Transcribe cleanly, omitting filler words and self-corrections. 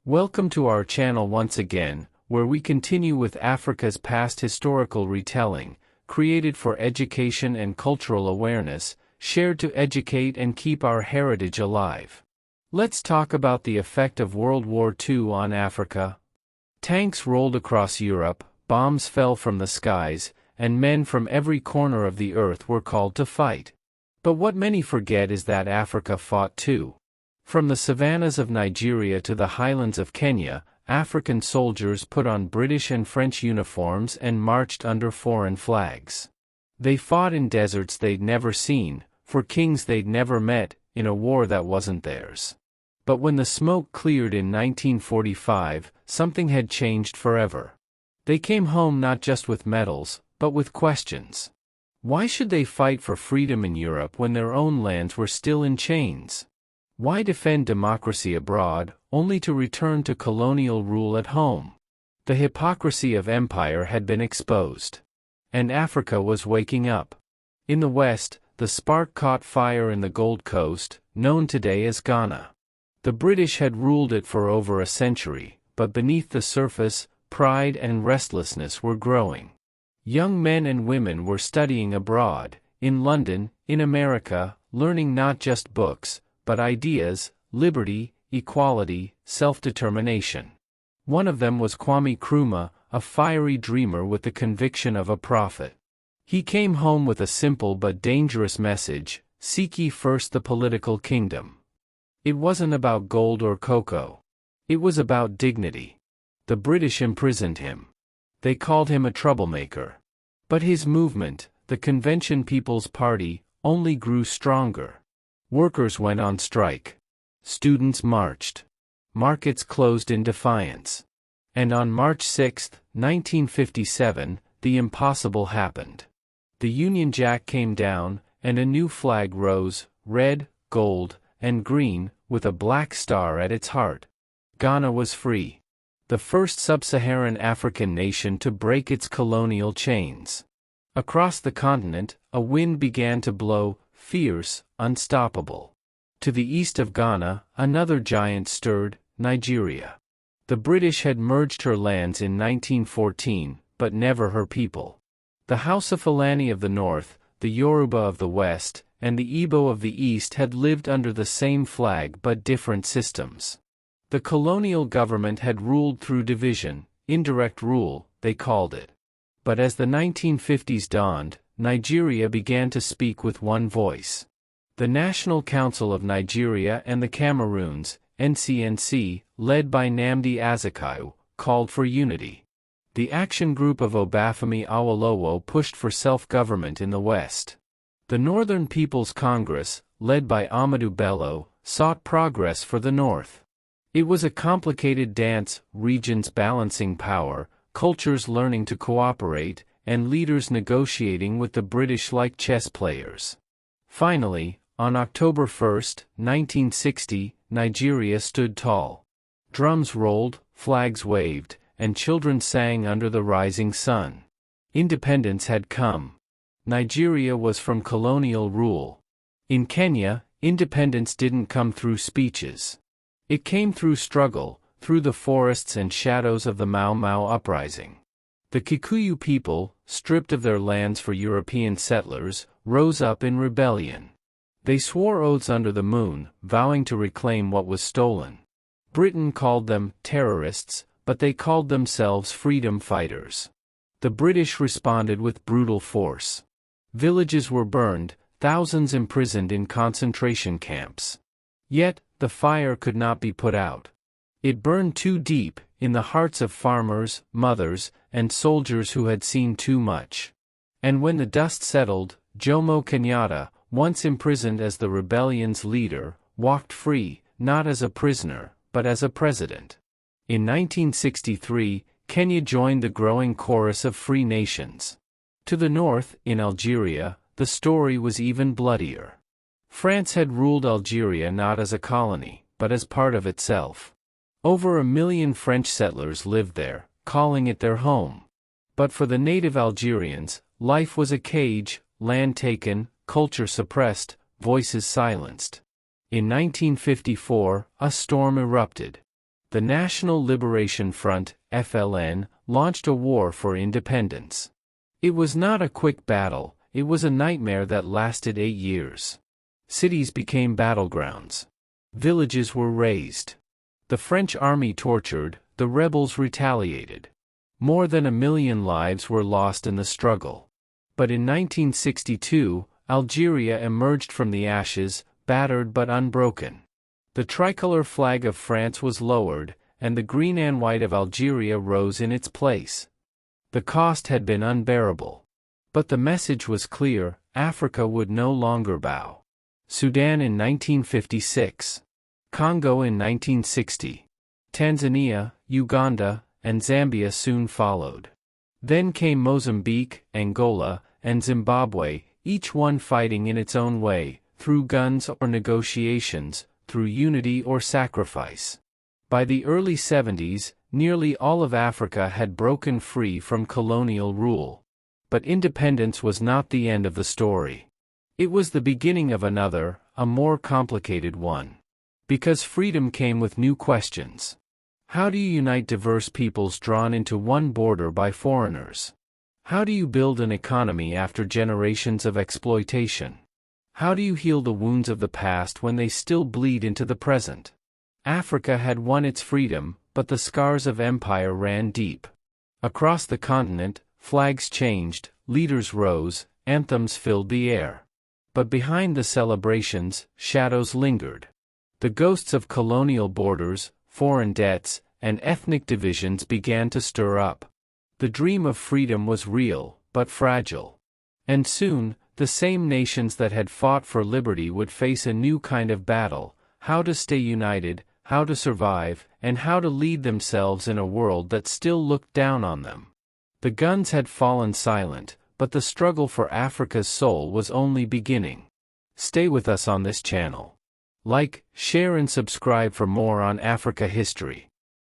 Welcome to our channel once again, where we continue with Africa's past historical retelling, created for education and cultural awareness, shared to educate and keep our heritage alive. Let's talk about the effect of World War II on Africa. Tanks rolled across Europe, bombs fell from the skies, and men from every corner of the earth were called to fight. But what many forget is that Africa fought too. From the savannas of Nigeria to the highlands of Kenya, African soldiers put on British and French uniforms and marched under foreign flags. They fought in deserts they'd never seen, for kings they'd never met, in a war that wasn't theirs. But when the smoke cleared in 1945, something had changed forever. They came home not just with medals, but with questions. Why should they fight for freedom in Europe when their own lands were still in chains? Why defend democracy abroad, only to return to colonial rule at home? The hypocrisy of empire had been exposed. And Africa was waking up. In the West, the spark caught fire in the Gold Coast, known today as Ghana. The British had ruled it for over a century, but beneath the surface, pride and restlessness were growing. Young men and women were studying abroad, in London, in America, learning not just books, but ideas, liberty, equality, self-determination. One of them was Kwame Nkrumah, a fiery dreamer with the conviction of a prophet. He came home with a simple but dangerous message: seek ye first the political kingdom. It wasn't about gold or cocoa. It was about dignity. The British imprisoned him. They called him a troublemaker. But his movement, the Convention People's Party, only grew stronger. Workers went on strike. Students marched. Markets closed in defiance. And on March 6, 1957, the impossible happened. The Union Jack came down, and a new flag rose, red, gold, and green, with a black star at its heart. Ghana was free. The first sub-Saharan African nation to break its colonial chains. Across the continent, a wind began to blow, fierce, unstoppable. To the east of Ghana, another giant stirred, Nigeria. The British had merged her lands in 1914, but never her people. The Hausa Fulani of the north, the Yoruba of the west, and the Igbo of the east had lived under the same flag but different systems. The colonial government had ruled through division, indirect rule, they called it. But as the 1950s dawned, Nigeria began to speak with one voice. The National Council of Nigeria and the Cameroons, NCNC, led by Nnamdi Azikiwe, called for unity. The Action Group of Obafemi Awolowo pushed for self-government in the West. The Northern People's Congress, led by Ahmadu Bello, sought progress for the North. It was a complicated dance, regions balancing power, cultures learning to cooperate, and leaders negotiating with the British like chess players. Finally, on October 1, 1960, Nigeria stood tall. Drums rolled, flags waved, and children sang under the rising sun. Independence had come. Nigeria was from colonial rule. In Kenya, independence didn't come through speeches. It came through struggle, through the forests and shadows of the Mau Mau uprising. The Kikuyu people, stripped of their lands for European settlers, rose up in rebellion. They swore oaths under the moon, vowing to reclaim what was stolen. Britain called them terrorists, but they called themselves freedom fighters. The British responded with brutal force. Villages were burned, thousands imprisoned in concentration camps. Yet, the fire could not be put out. It burned too deep, in the hearts of farmers, mothers, and soldiers who had seen too much. And when the dust settled, Jomo Kenyatta, once imprisoned as the rebellion's leader, walked free, not as a prisoner, but as a president. In 1963, Kenya joined the growing chorus of free nations. To the north, in Algeria, the story was even bloodier. France had ruled Algeria not as a colony, but as part of itself. Over 1 million French settlers lived there, calling it their home. But for the native Algerians, life was a cage, land taken, culture suppressed, voices silenced. In 1954, a storm erupted. The National Liberation Front, FLN, launched a war for independence. It was not a quick battle, it was a nightmare that lasted 8 years. Cities became battlegrounds. Villages were razed. The French army tortured, the rebels retaliated. More than 1 million lives were lost in the struggle. But in 1962, Algeria emerged from the ashes, battered but unbroken. The tricolor flag of France was lowered, and the green and white of Algeria rose in its place. The cost had been unbearable. But the message was clear: Africa would no longer bow. Sudan in 1956. Congo in 1960. Tanzania, Uganda, and Zambia soon followed. Then came Mozambique, Angola, and Zimbabwe, each one fighting in its own way, through guns or negotiations, through unity or sacrifice. By the early 70s, nearly all of Africa had broken free from colonial rule. But independence was not the end of the story. It was the beginning of another, a more complicated one. Because freedom came with new questions. How do you unite diverse peoples drawn into one border by foreigners? How do you build an economy after generations of exploitation? How do you heal the wounds of the past when they still bleed into the present? Africa had won its freedom, but the scars of empire ran deep. Across the continent, flags changed, leaders rose, anthems filled the air. But behind the celebrations, shadows lingered. The ghosts of colonial borders, foreign debts, and ethnic divisions began to stir up. The dream of freedom was real, but fragile. And soon, the same nations that had fought for liberty would face a new kind of battle: how to stay united, how to survive, and how to lead themselves in a world that still looked down on them. The guns had fallen silent, but the struggle for Africa's soul was only beginning. Stay with us on this channel. Like, share and subscribe for more on Africa history.